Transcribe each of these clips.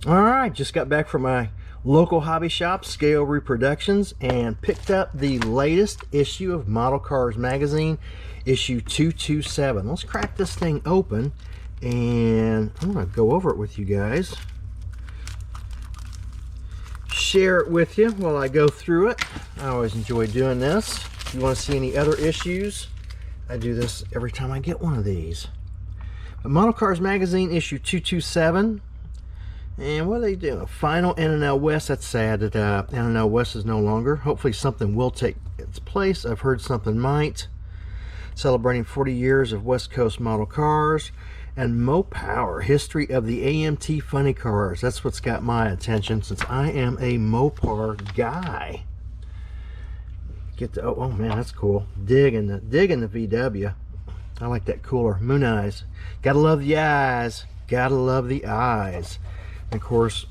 All right, just got back from my local hobby shop, Scale Reproductions, and picked up the latest issue of Model Cars Magazine, issue 227. Let's crack this thing open, and I'm going to go over it with you guys. Share it with you while I go through it. I always enjoy doing this. If you want to see any other issues, I do this every time I get one of these. But Model Cars Magazine, issue 227. And what are they doing? A final NNL West. That's sad that NNL West is no longer. Hopefully something will take its place. I've heard something might. Celebrating 40 years of West Coast model cars. And Mopar, history of the AMT funny cars. That's what's got my attention since I am a Mopar guy. Get the, oh man, that's cool. Digging the VW. I like that cooler. Moon eyes. Gotta love the eyes. Gotta love the eyes. Of course,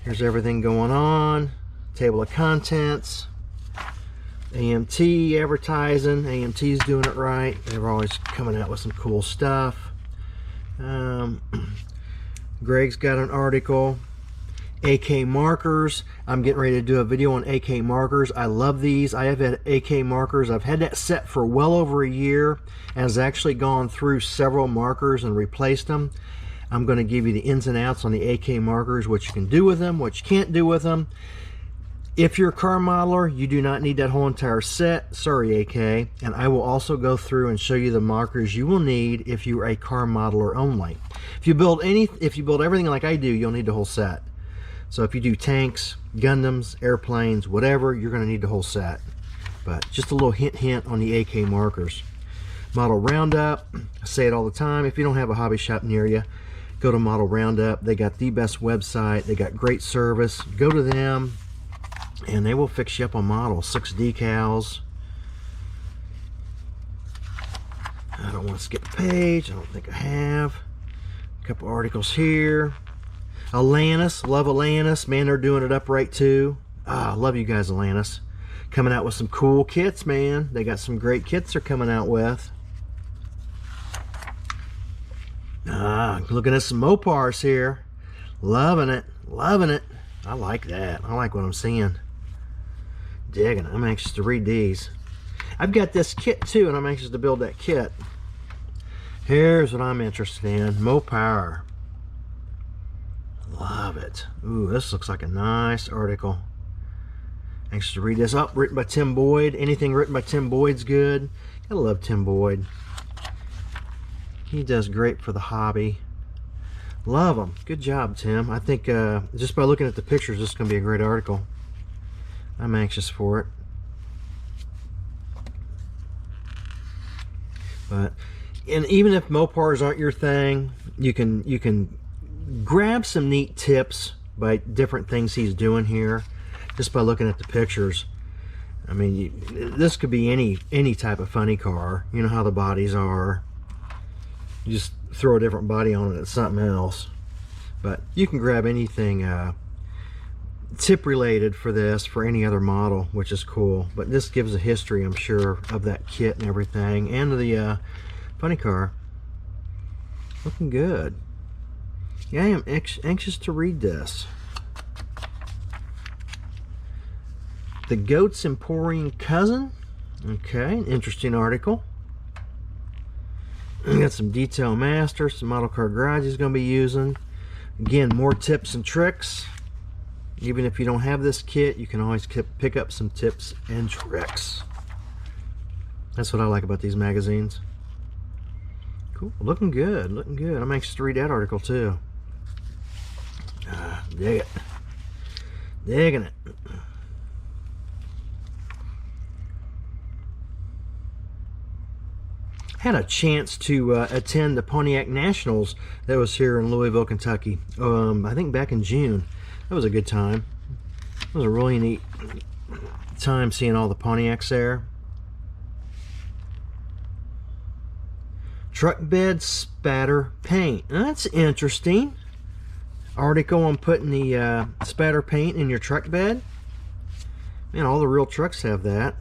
here's everything going on. Table of contents. AMT advertising. AMT's doing it right. They're always coming out with some cool stuff. Greg's got an article. AK markers. I'm getting ready to do a video on AK markers. I love these. I have had AK markers. I've had that set for well over a year and has actually gone through several markers and replaced them. I'm going to give you the ins and outs on the AK markers, what you can do with them, what you can't do with them. If you're a car modeler, you do not need that whole entire set. Sorry, AK. And I will also go through and show you the markers you will need if you're a car modeler only. If you build everything like I do, you'll need the whole set. So if you do tanks, Gundams, airplanes, whatever, you're going to need the whole set. But just a little hint on the AK markers. Model Roundup. I say it all the time. If you don't have a hobby shop near you, go to Model Roundup. They got the best website. They got great service. Go to them and they will fix you up on models. 6 decals. I don't want to skip a page. I don't think I have. A couple articles here. Atlantis. Love Atlantis. Man, they're doing it up right too. I love you guys, Atlantis. Coming out with some cool kits, man. They got some great kits they're coming out with. Looking at some Mopars here. Loving it. Loving it. I like that. I like what I'm seeing. Digging it. I'm anxious to read these. I've got this kit too, and I'm anxious to build that kit. Here's what I'm interested in. Mopar. Love it. Ooh, this looks like a nice article. Anxious to read this. Oh, written by Tim Boyd. Anything written by Tim Boyd's good. Gotta love Tim Boyd. He does great for the hobby. Love him. Good job, Tim. I think just by looking at the pictures, this is going to be a great article. I'm anxious for it. But, and even if Mopars aren't your thing, you can grab some neat tips by different things he's doing here, just by looking at the pictures. I mean, this could be any type of funny car. You know how the bodies are. You just throw a different body on it, it's something else. But you can grab anything tip related for this, for any other model, which is cool. But this gives a history, I'm sure, of that kit and everything, and the funny car. Looking good. Yeah, I am anxious to read this. The Goat's Emporium Cousin. Okay, an interesting article. We got some Detail Master, some Model Car Garage he's going to be using. Again, more tips and tricks. Even if you don't have this kit, you can always pick up some tips and tricks. That's what I like about these magazines. Cool, looking good, looking good. I'm anxious to read that article too. Dig it. Digging it. Had a chance to attend the Pontiac Nationals that was here in Louisville, Kentucky. I think back in June. That was a good time. It was a really neat time seeing all the Pontiacs there. Truck bed spatter paint. Now, that's interesting. Article on putting the spatter paint in your truck bed. Man, all the real trucks have that.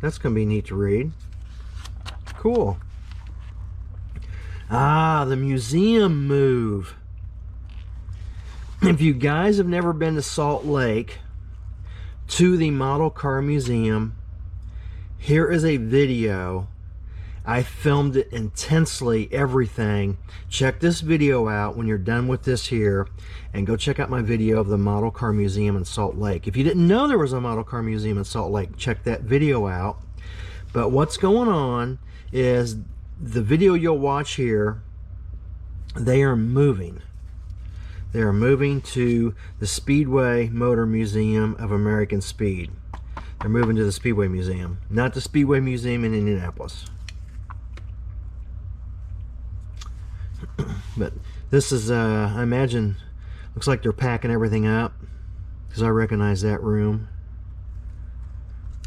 That's going to be neat to read. Cool. The museum move. If you guys have never been to Salt Lake to the Model Car Museum, here is a video. I filmed it intensely, everything. Check this video out when you're done with this here, and go check out my video of the Model Car Museum in Salt Lake. If you didn't know there was a Model Car Museum in Salt Lake, check that video out. But what's going on is the video you'll watch here, they are moving. They are moving to the Speedway Motor Museum of American Speed. They're moving to the Speedway Museum, not the Speedway Museum in Indianapolis. But this is, I imagine, looks like they're packing everything up, because I recognize that room.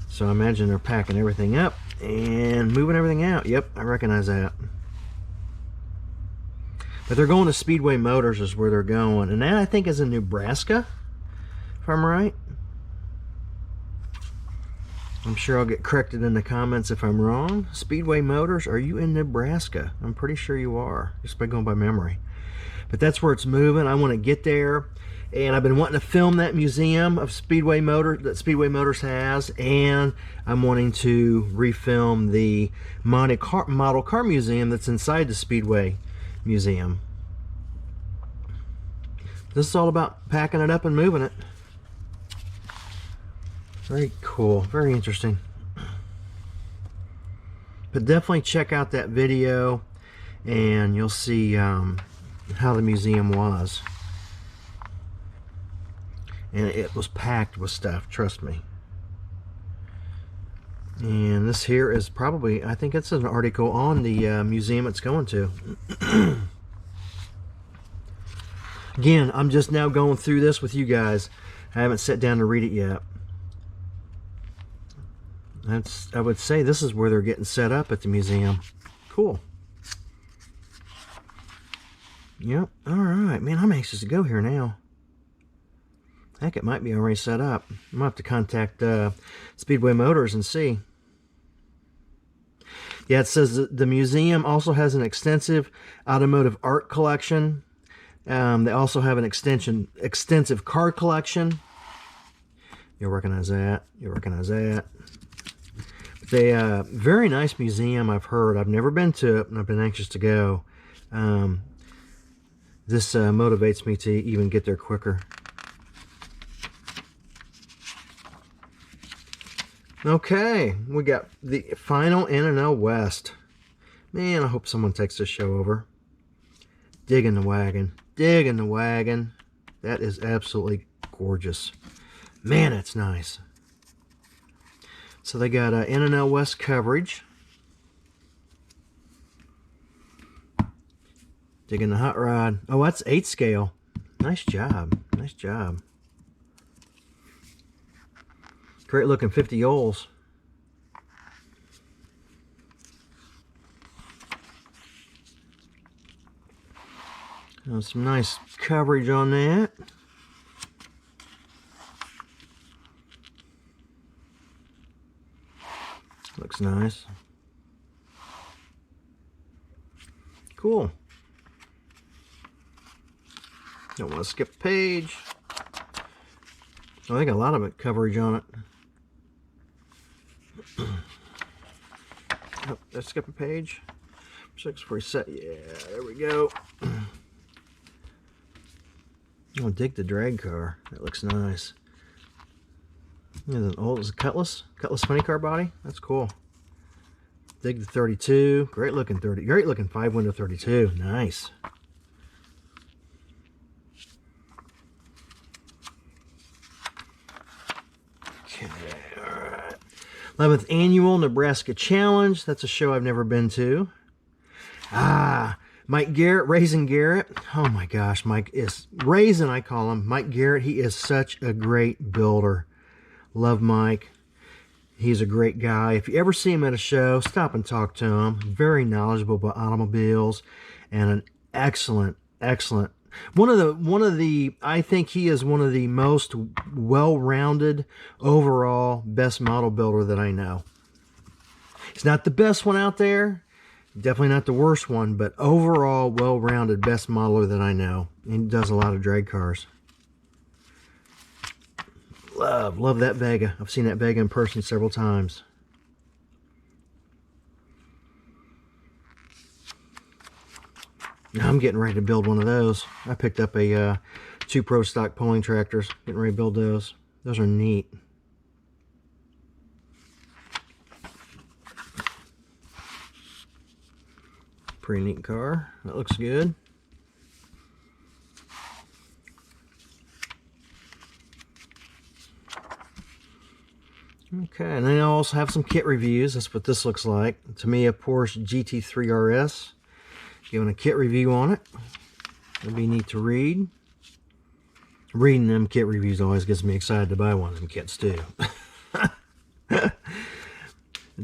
So I imagine they're packing everything up and moving everything out. Yep, I recognize that. But they're going to Speedway Motors is where they're going. And that, I think, is in Nebraska, if I'm right. I'm sure I'll get corrected in the comments if I'm wrong. Speedway Motors, are you in Nebraska? I'm pretty sure you are, just by going by memory. But that's where it's moving. I want to get there. And I've been wanting to film that museum of Speedway Motor that Speedway Motors has, and I'm wanting to refilm the Model Car Museum that's inside the Speedway Museum. This is all about packing it up and moving it. Very cool, very interesting. But definitely check out that video, and you'll see how the museum was. And it was packed with stuff, trust me. And this here is probably, I think it's an article on the museum it's going to. Again, I'm just now going through this with you guys. I haven't sat down to read it yet. I would say this is where they're getting set up at the museum. Cool. Yep, alright. Man, I'm anxious to go here now. Heck, it might be already set up. I'm going to have to contact Speedway Motors and see. Yeah, it says the museum also has an extensive automotive art collection. They also have an extensive car collection. You'll recognize that. You'll recognize that. They very nice museum, I've heard. I've never been to it, and I've been anxious to go. This motivates me to even get there quicker. Okay, we got the final N&L West. Man, I hope someone takes this show over. Digging the wagon. Digging the wagon. That is absolutely gorgeous. Man, it's nice. So they got N&L West coverage. Digging the hot rod. Oh, that's 8 scale. Nice job. Nice job. Great looking 50 oils. Some nice coverage on that. Looks nice. Cool. Don't want to skip a page. I think a lot of it coverage on it. Oh, let's skip a page. 6 preset. Yeah, there we go. Oh, dig the drag car. That looks nice. There's an old, is it Cutlass funny car body. That's cool. Dig the 32. Great looking 30. Great looking 5-window 32. Nice. Okay, all right. 11th Annual Nebraska Challenge. That's a show I've never been to. Mike Garrett, Raisin Garrett. Oh my gosh, Mike is Raisin, I call him. Mike Garrett, he is such a great builder. Love Mike. He's a great guy. If you ever see him at a show, stop and talk to him. Very knowledgeable about automobiles and an excellent one of the I think he is one of the most well-rounded overall best model builder that I know. He's not the best one out there. Definitely not the worst one, but overall well-rounded best modeler that I know. He does a lot of drag cars. Love that Vega. I've seen that Vega in person several times. Now I'm getting ready to build one of those. I picked up a 2 Pro stock pulling tractors. Getting ready to build those. Those are neat. Pretty neat car. That looks good. Okay, and then I also have some kit reviews. That's what this looks like. To me, a Porsche GT3 RS. Giving a kit review on it. It'll be neat to read. Reading them kit reviews always gets me excited to buy one of them kits too.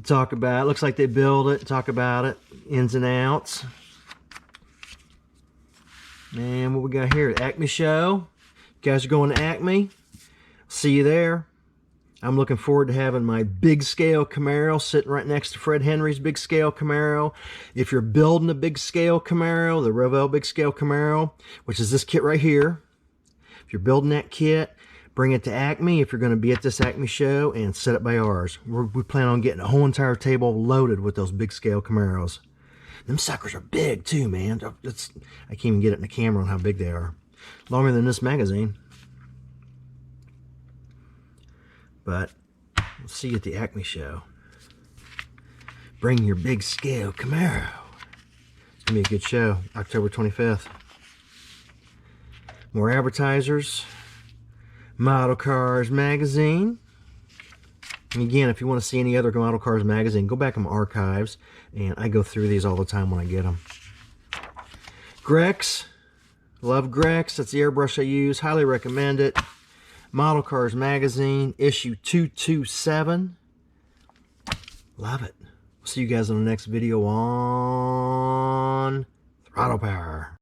Talk about it. Looks like they build it. Talk about it. Ins and outs. And what we got here? Acme show. You guys are going to Acme. See you there. I'm looking forward to having my big scale Camaro sitting right next to Fred Henry's big scale Camaro. If you're building a big scale Camaro, the Revell big scale Camaro, which is this kit right here. If you're building that kit, bring it to Acme if you're going to be at this Acme show and set it by ours. We plan on getting a whole entire table loaded with those big scale Camaros. Them suckers are big too, man. I can't even get it in the camera on how big they are. Longer than this magazine. But we'll see you at the Acme show. Bring your big scale Camaro. It's going to be a good show. October 25th. More advertisers. Model Cars Magazine. And again, if you want to see any other Model Cars Magazine, go back in my archives. And I go through these all the time when I get them. Grex. Love Grex. That's the airbrush I use. Highly recommend it. Model Cars Magazine, issue 227. Love it. See you guys in the next video on Throttle Power.